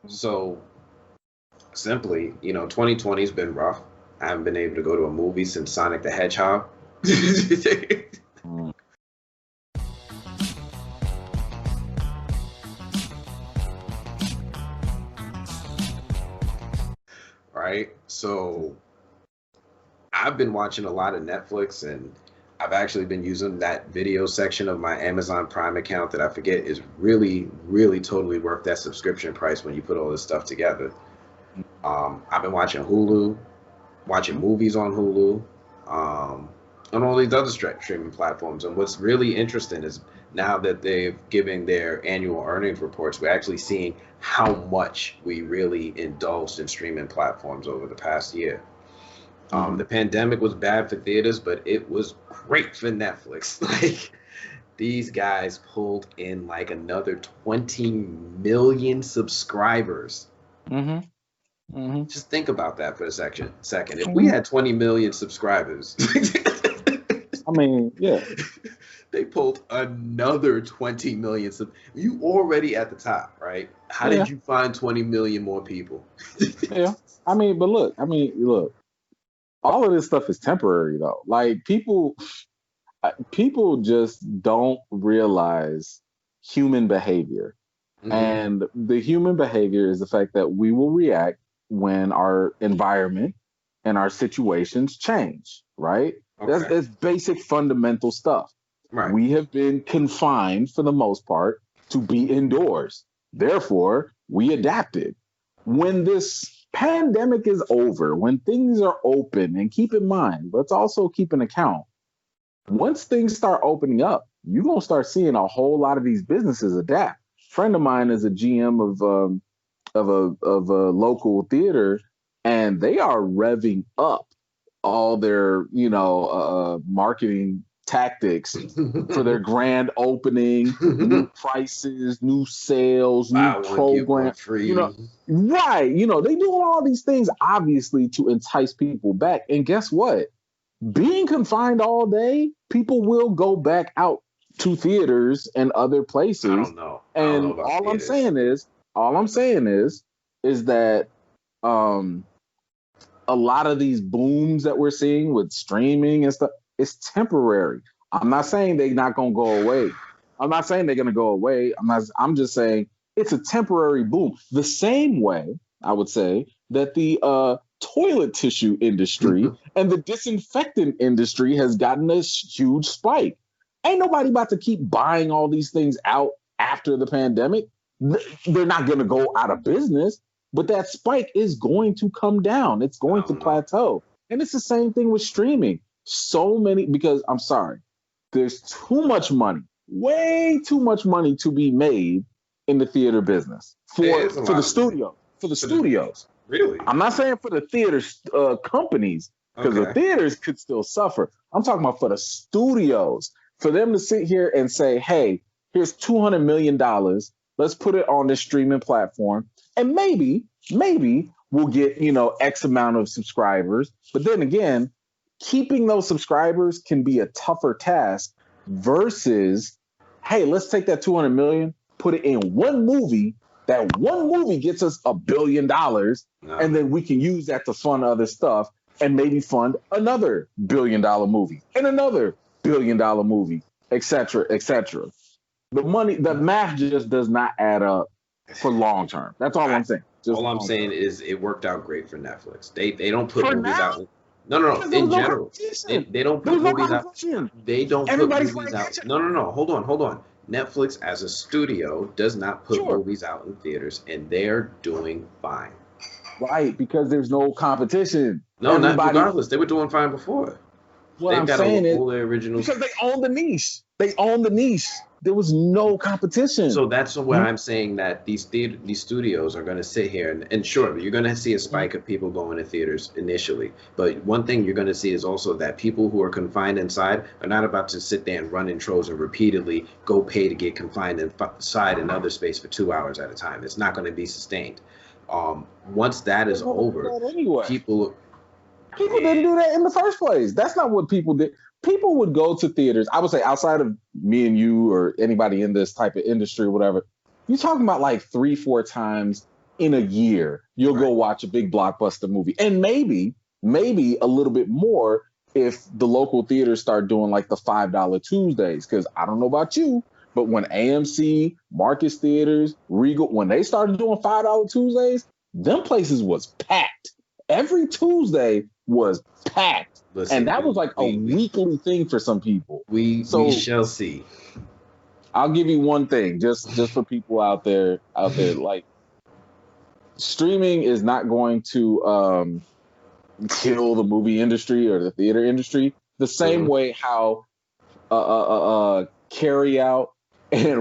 So simply, 2020's been rough. I haven't been able to go to a movie since Sonic the Hedgehog. Mm. Right? So I've been watching a lot of Netflix, and I've actually been using that video section of my Amazon Prime account that I forget is really, really totally worth that subscription price when you put all this stuff together. I've been watching Hulu, watching movies on Hulu, um, and all these other streaming platforms. And what's really interesting is now that they've given their annual earnings reports, we're actually seeing how much we really indulged in streaming platforms over the past year. Mhm. The pandemic was bad for theaters, but it was great for Netflix. Like these guys pulled in like another 20 million subscribers. Mhm. Mhm. Just think about that for a second. If we Mhm. had 20 million subscribers, I mean, yeah, they pulled another 20 million. You already at the top, right? How yeah, did you find 20 million more people? yeah. I mean, look. All of this stuff is temporary, though. Like people just don't realize human behavior. Hmm. And the human behavior is the fact that we will react when our environment and our situations change, right? Okay. That's basic fundamental stuff. Right. We have been confined for the most part to be indoors. Therefore, we adapted. When this pandemic is over, when things are open, and keep in mind, let's also keep an account, once things start opening up, you're gonna start seeing a whole lot of these businesses adapt. Friend of mine is a GM of a local theater, and they are revving up all their marketing tactics for their grand opening, new prices, new sales, new Buy one, get one program. You know, free. right? They doing all these things obviously to entice people back. And guess what? Being confined all day, people will go back out to theaters and other I places. don't know. I don't know And about theaters. all I'm saying is that um, a lot of these booms that we're seeing with streaming and stuff, it's temporary. I'm not saying they're not gonna go away. I'm not saying they're gonna go away. I'm just saying it's a temporary boom. The same way I would say that the toilet tissue industry and the disinfectant industry has gotten a huge spike. Ain't nobody about to keep buying all these things out after the pandemic. They're not gonna go out of business, but that spike is going to come down. It's I going to don't know. plateau. And it's the same thing with streaming. So many, because I'm sorry, there's too much money, way too much money to be made in the theater business There for is a for the lot of money. studio, for the For the studios. really? I'm not saying for the theater companies, because the Okay. theaters could still suffer. I'm talking about for the studios, for them to sit here and say, hey, here's $200 million. Let's put it on this streaming platform. And maybe we'll get, X amount of subscribers. But then again, keeping those subscribers can be a tougher task versus, hey, let's take that 200 million, put it in one movie. That one movie gets us $1 billion, No. and then we can use that to fund other stuff and maybe fund another $1 billion movie and another $1 billion movie, et cetera, et cetera. The math just does not add up for long term. That's all I I'm saying. Just all I'm long term. saying is it worked out great for Netflix. They don't put For movies now, out. No, no, no. because there In was no general, competition. they don't There put was no movies out. competition. They don't put Everybody's movies playing out. catch up. No, no, no. Hold on. Netflix as a studio does not put Sure. movies out in theaters, and they're doing fine. Right, because there's no competition. No, not Everybody, regardless. They were doing fine before. what They've I'm got saying is all their originals. because they own the niche. They own the niche. There was no competition. So that's where You I'm saying that these studios are going to sit here and sure, you're going to see a spike of people going to theaters initially. But one thing you're going to see is also that people who are confined inside are not about to sit there and run in troves and repeatedly go pay to get confined inside another space for 2 hours at a time. It's not going to be sustained. Once that is never did over, that anyway. people, People didn't do that in the first place. That's not what people did. People would go to theaters. I would say outside of me and you or anybody in this type of industry or whatever. You're talking about like 3, 4 times in a year, you'll go watch a big blockbuster movie. And maybe a little bit more if the local theaters start doing like the $5 Tuesdays. Because I don't know about you, but when AMC, Marcus Theaters, Regal, when they started doing $5 Tuesdays, them places was packed. Every Tuesday was packed. Listen, and that was like a weekly thing for some people. We shall see. I'll give you one thing, just for people out there, like, streaming is not going to kill the movie industry or the theater industry the same way how carry out and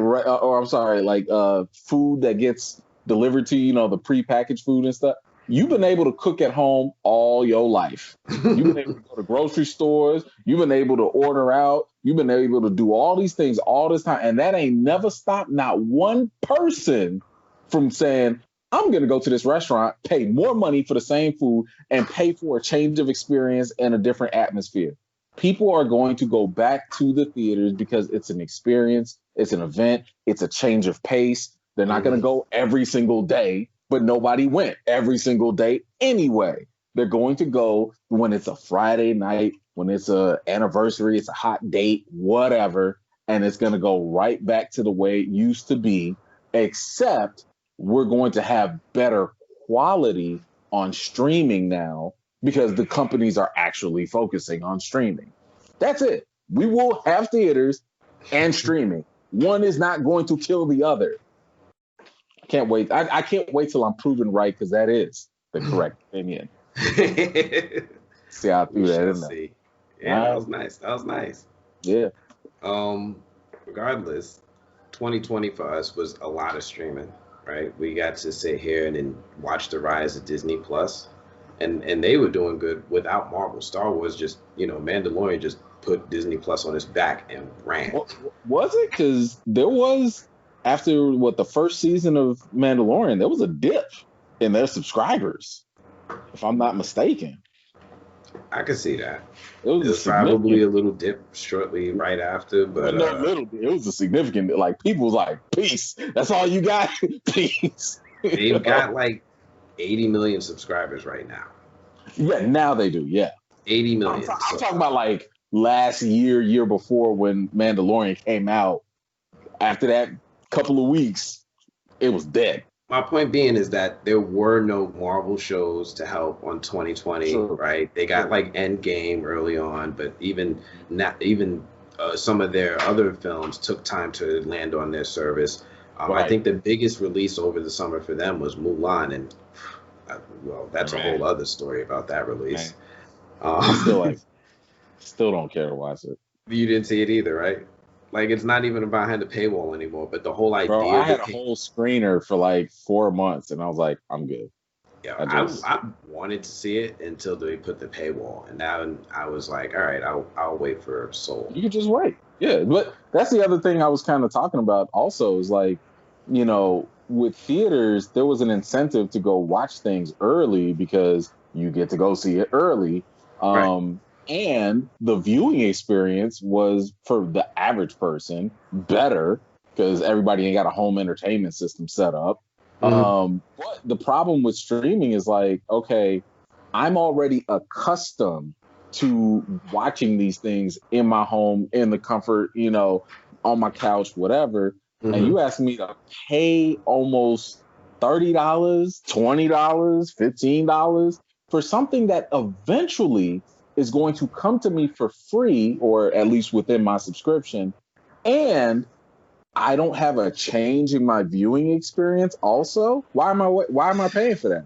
food that gets delivered to you, the prepackaged food and stuff. You've been able to cook at home all your life. You've been able to go to grocery stores. You've been able to order out. You've been able to do all these things all this time. And that ain't never stopped not one person from saying, I'm going to go to this restaurant, pay more money for the same food, and pay for a change of experience and a different atmosphere. People are going to go back to the theaters because it's an experience, it's an event, it's a change of pace. They're not going to go every single day, but nobody went every single day anyway. They're going to go when it's a Friday night, when it's an anniversary, it's a hot date, whatever, and it's going to go right back to the way it used to be, except we're going to have better quality on streaming now because the companies are actually focusing on streaming. That's it. We will have theaters and streaming. One is not going to kill the other. I can't wait. I can't wait till I'm proven right, because that is the correct opinion. See how I threw that in there. Yeah, that was nice. That was nice. Yeah. Regardless, 2020 for us was a lot of streaming, right? We got to sit here and then watch the rise of Disney Plus, and they were doing good without Marvel. Star Wars just, Mandalorian just put Disney Plus on its back and ran. Was it? Because there was, after the first season of Mandalorian, there was a dip in their subscribers, if I'm not mistaken. I could see that. It was probably a little dip shortly right after, but it was a significant. Like, people was like, "Peace." That's all you got. Peace. They've got like 80 million subscribers right now. Yeah, now they do. Yeah, 80 million. I'm talking about like last year before, when Mandalorian came out. After that couple of weeks, it was dead. My point being is that there were no Marvel shows to help on 2020, right? They got like Endgame early on, but even some of their other films took time to land on their service. I think the biggest release over the summer for them was Mulan, and that's a whole other story about that release. Still don't care to watch it. You didn't see it either, right? Like, it's not even behind the paywall anymore, but the whole idea. Bro, I had a whole screener for like 4 months, and I was like, I'm good. Yeah, I wanted to see it until they put the paywall, and now I was like, all right, I'll wait for Soul. You could just wait. Yeah, but that's the other thing I was kind of talking about also, is like, with theaters, there was an incentive to go watch things early because you get to go see it early. Right. And the viewing experience was, for the average person, better because everybody ain't got a home entertainment system set up. But the problem with streaming is like, okay, I'm already accustomed to watching these things in my home, in the comfort, on my couch, whatever. And you ask me to pay almost $30, $20, $15 for something that eventually is going to come to me for free, or at least within my subscription, and I don't have a change in my viewing experience also. Why am I paying for that?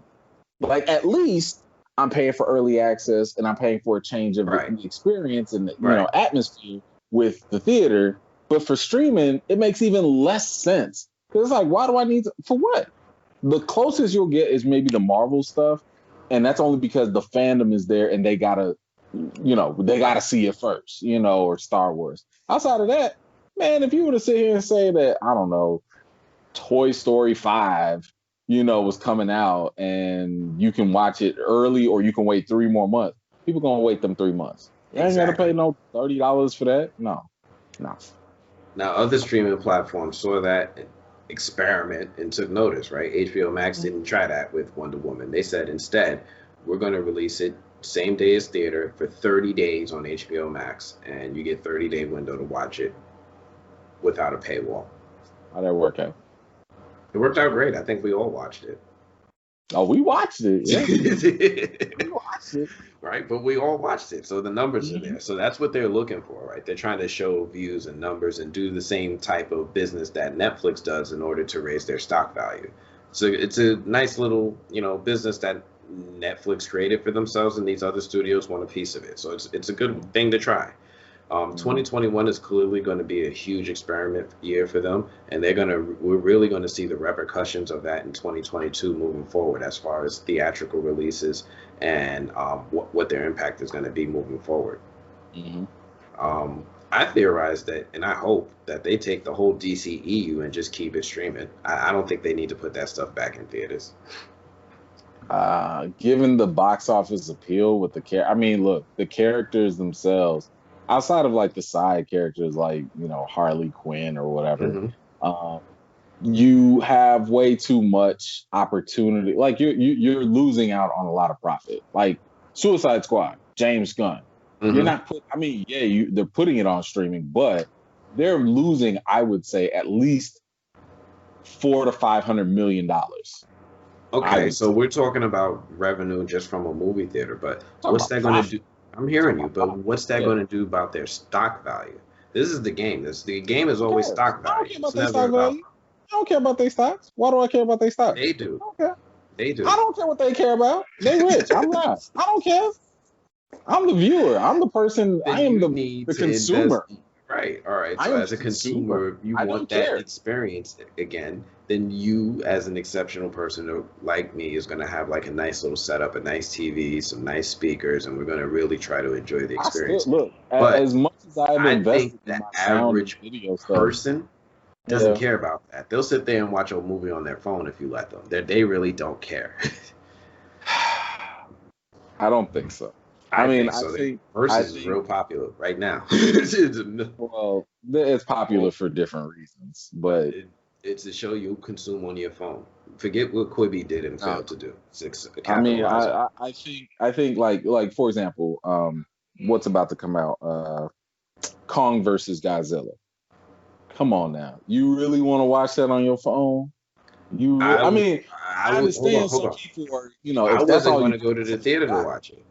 Like, at least I'm paying for early access, and I'm paying for a change of the experience and atmosphere with the theater. But for streaming, it makes even less sense, because it's like, why do I need to, for what? The closest you'll get is maybe the Marvel stuff, and that's only because the fandom is there and they gotta see it first, or Star Wars. Outside of that, man, if you were to sit here and say that, I don't know, Toy Story 5, was coming out and you can watch it early or you can wait 3 more months, people gonna wait them 3 months. They ain't gotta pay no $30 for that. No. Now, other streaming platforms saw that experiment and took notice, right? HBO Max didn't try that with Wonder Woman. They said instead, we're going to release it same day as theater for 30 days on HBO Max, and you get 30-day window to watch it without a paywall. How'd that work out? It worked out great. I think we all watched it. Oh, we watched it. Yeah. We watched it. Right, but we all watched it, so the numbers are there. So that's what they're looking for, right? They're trying to show views and numbers and do the same type of business that Netflix does in order to raise their stock value. So it's a nice little, business that Netflix created for themselves, and these other studios want a piece of it. So it's a good thing to try. 2021 is clearly going to be a huge experiment year for them, and we're really going to see the repercussions of that in 2022 moving forward, as far as theatrical releases and what their impact is going to be moving forward. I theorize that, and I hope that they take the whole DCEU and just keep it streaming. I don't think they need to put that stuff back in theaters. Given the box office appeal with look, the characters themselves, outside of like the side characters like Harley Quinn or whatever, you have way too much opportunity. Like you're losing out on a lot of profit. Like Suicide Squad, James Gunn. You're not they're putting it on streaming, but they're losing, I would say, at least $400 to $500 million. Okay, so we're talking about revenue just from a movie theater, but what's that going to do? I'm hearing you, but what's that going to do about their stock value? This is the game. The game is always stock value. I don't care about their stocks. Why do I care about their stocks? They do. Okay. They do. I don't care what they care about. They rich. I'm not. I don't care. I'm the viewer. I'm the person. I am the consumer. Right. All right. So as a consumer, you want that experience again. Then you, as an exceptional person like me, is going to have like a nice little setup, a nice TV, some nice speakers, and we're going to really try to enjoy the experience. But as much as I've invested in the average person doesn't care about that. They'll sit there and watch a movie on their phone if you let them. They really don't care. I don't think so. I think Versus is real popular right now. Well, it's popular for different reasons, but it's a show you consume on your phone. Forget what Quibi did and failed to do. I think like for example, what's about to come out, Kong versus Godzilla. Come on now, you really want to watch that on your phone? I understand some people are, I wasn't going to go to the theater to watch it.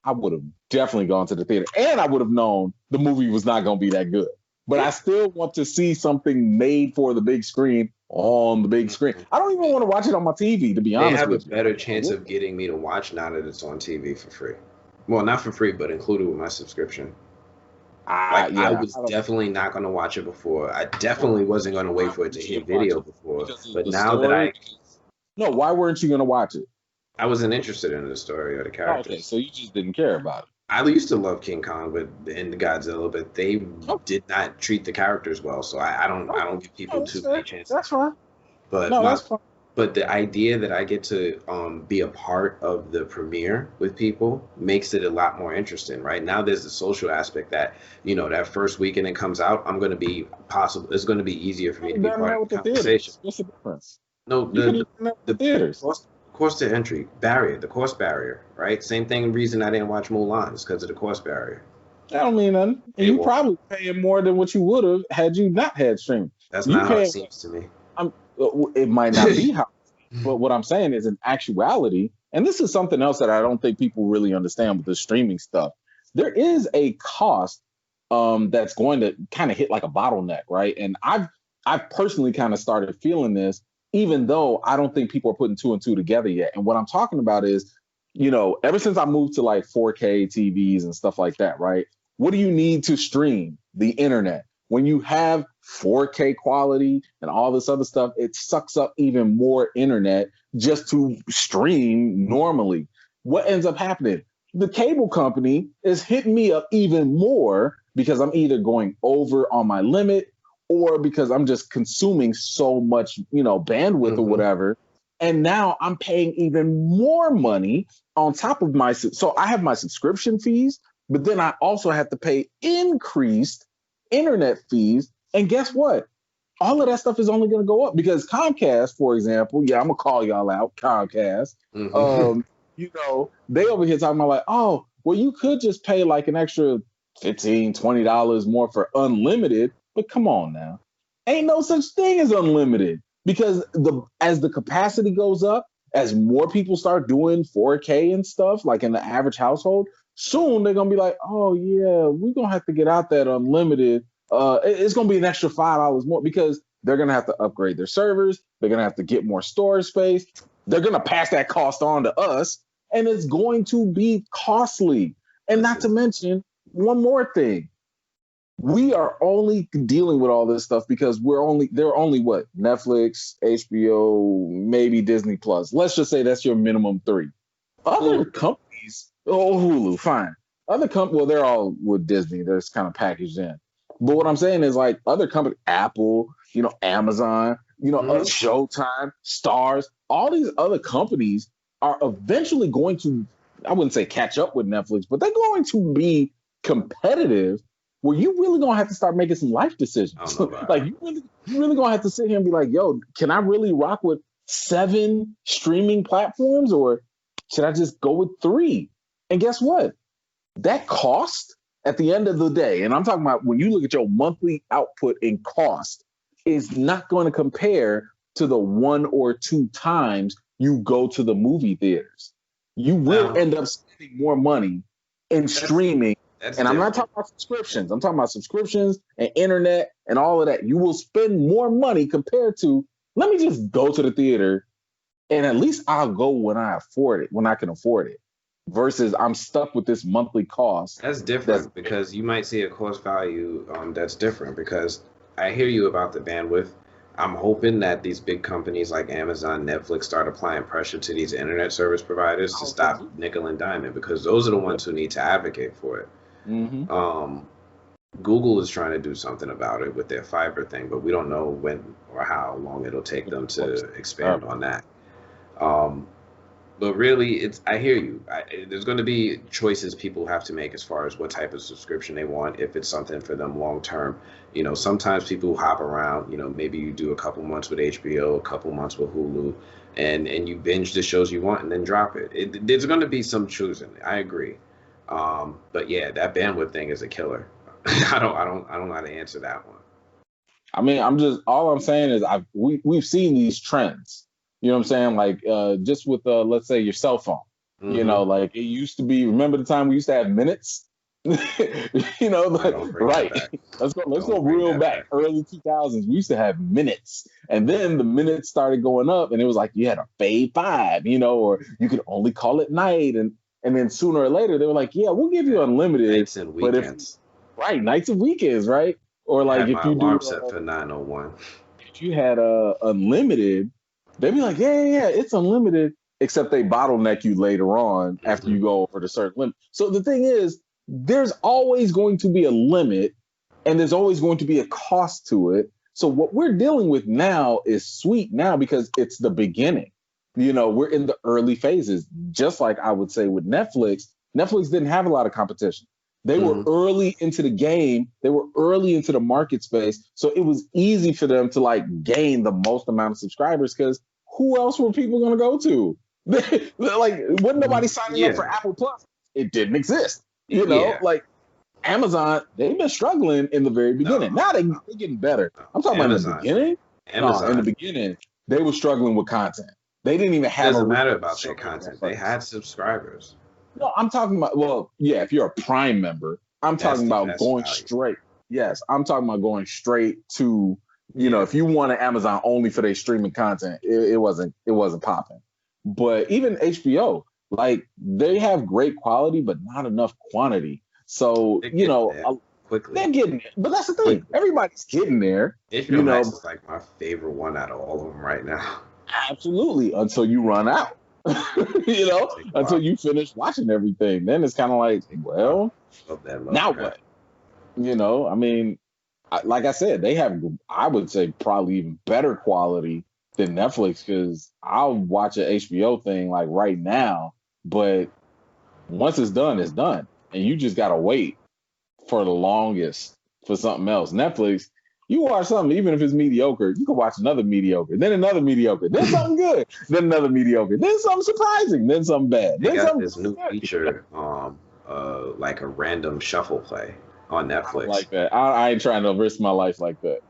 I would have definitely gone to the theater, and I would have known the movie was not going to be that good. But I still want to see something made for the big screen on the big screen. I don't even want to watch it on my TV, to be honest with you. They have a better chance of getting me to watch now that it's on TV for free. Well, not for free, but included with my subscription. I was definitely not going to watch it before. I definitely wasn't going to wait for it to hit video before. But now that No, why weren't you going to watch it? I wasn't interested in the story or the characters. Okay, so you just didn't care about it. I used to love King Kong and Godzilla, but they did not treat the characters well. So I don't give people too many chances. That's fine. But that's fine. But the idea that I get to be a part of the premiere with people makes it a lot more interesting. Right now, there's the social aspect that that first weekend it comes out, I'm going to be possible. It's going to be easier for me to be part of the conversation. What's the difference? No, the theaters. Cost to entry barrier, the cost barrier, right? Same thing. Reason I didn't watch Mulan is because of the cost barrier. That don't mean nothing. And you probably paying more than what you would have had you not had streaming. That's not how it seems to me. It might not be how, but what I'm saying is, in actuality, and this is something else that I don't think people really understand with the streaming stuff. There is a cost that's going to kind of hit like a bottleneck, right? And I've personally kind of started feeling this, even though I don't think people are putting two and two together yet. And what I'm talking about is, ever since I moved to like 4K TVs and stuff like that, right? What do you need to stream? The internet. When you have 4K quality and all this other stuff, it sucks up even more internet just to stream normally. What ends up happening? The cable company is hitting me up even more because I'm either going over on my limit or because I'm just consuming so much, bandwidth or whatever. And now I'm paying even more money on top of so I have my subscription fees, but then I also have to pay increased internet fees. And guess what? all of that stuff is only going to go up because Comcast, for example, I'm gonna call y'all out, Comcast. Mm-hmm. They over here talking about like, oh, well, you could just pay like an extra $15-$20 more for unlimited, but come on now, ain't no such thing as unlimited because as the capacity goes up, as more people start doing 4K and stuff, like in the average household, soon they're gonna be like, oh yeah, we're gonna have to get out that unlimited. It's gonna be an extra $5 more because they're gonna have to upgrade their servers. They're gonna have to get more storage space. They're gonna pass that cost on to us, and it's going to be costly. And not to mention one more thing. We are only dealing with all this stuff because they're only what? Netflix, HBO, maybe Disney Plus. Let's just say that's your minimum 3. Other companies, Hulu, fine. Well, they're all with Disney. They're kind of packaged in. But what I'm saying is like other companies, Apple, Amazon, Showtime, Stars, all these other companies are eventually going to, I wouldn't say catch up with Netflix, but they're going to be competitive where you really gonna have to start making some life decisions. Like you really gonna have to sit here and be like, yo, can I really rock with 7 streaming platforms or should I just go with 3? And guess what? That cost at the end of the day, and I'm talking about when you look at your monthly output in cost, is not going to compare to the 1 or 2 times you go to the movie theaters. You will end up spending more money in streaming. And different. I'm not talking about subscriptions. I'm talking about subscriptions and internet and all of that. You will spend more money compared to, let me just go to the theater and at least I'll go when I can afford it, versus I'm stuck with this monthly cost. That's different because you might see a cost value that's different because I hear you about the bandwidth. I'm hoping that these big companies like Amazon, Netflix start applying pressure to these internet service providers to stop nickel and diming because those are the ones who need to advocate for it. Mm-hmm. Google is trying to do something about it with their fiber thing, but we don't know when or how long it'll take them to expand on that. But really, I hear you. There's going to be choices people have to make as far as what type of subscription they want, if it's something for them long term. Sometimes people hop around. Maybe you do a couple months with HBO, a couple months with Hulu, and you binge the shows you want and then drop it. There's going to be some choosing. I agree. But yeah, that bandwidth thing is a killer. I don't know how to answer that one. I mean, all I'm saying is we've seen these trends. You know what I'm saying? Like just with let's say your cell phone. Mm-hmm. Like it used to be. Remember the time we used to have minutes? Right. Let's go real back. Early 2000s, we used to have minutes, and then the minutes started going up, and it was like you had a fade 5, or you could only call it night, and then sooner or later they were like, yeah, we'll give you unlimited nights and weekends. Nights and weekends, right? Or like if you do set for 9:01. If you had unlimited, they'd be like, yeah, it's unlimited, except they bottleneck you later on after you go over the certain limit. So the thing is, there's always going to be a limit and there's always going to be a cost to it. So what we're dealing with now is sweet now because it's the beginning. We're in the early phases, just like I would say with Netflix. Netflix didn't have a lot of competition. They were early into the game. They were early into the market space. So it was easy for them to like gain the most amount of subscribers because who else were people going to go to? Like, wasn't nobody signing up for Apple Plus? It didn't exist. Like Amazon, they've been struggling in the very beginning. Now they're getting better. I'm talking about in the beginning. In the beginning, they were struggling with content. They didn't even have. It doesn't matter about their content. They had subscribers. No, I'm talking about, well, yeah, if you're a Prime member, I'm talking about going straight. Yes, I'm talking about going straight to, if you wanted Amazon only for their streaming content, it wasn't popping. But even HBO, like they have great quality, but not enough quantity. So, quickly. They're getting it. But that's the thing. Everybody's getting there. HBO Max is like my favorite one out of all of them right now. Absolutely. Until you run out. Until you finish watching everything, then it's kind of like, well, now what? I mean, like I said, they have, I would say, probably even better quality than Netflix because I'll watch an HBO thing like right now, but once it's done, and you just gotta wait for the longest for something else. Netflix, You watch something, even if it's mediocre, you can watch another mediocre, then another mediocre, then something good, then another mediocre, then something surprising, then something bad. They Then got something this new good. feature, like a random shuffle play on Netflix. Like that. I ain't trying to risk my life like that.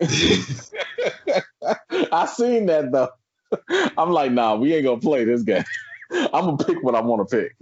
I seen that though. I'm like, nah, we ain't gonna play this game. I'm gonna pick what I want to pick.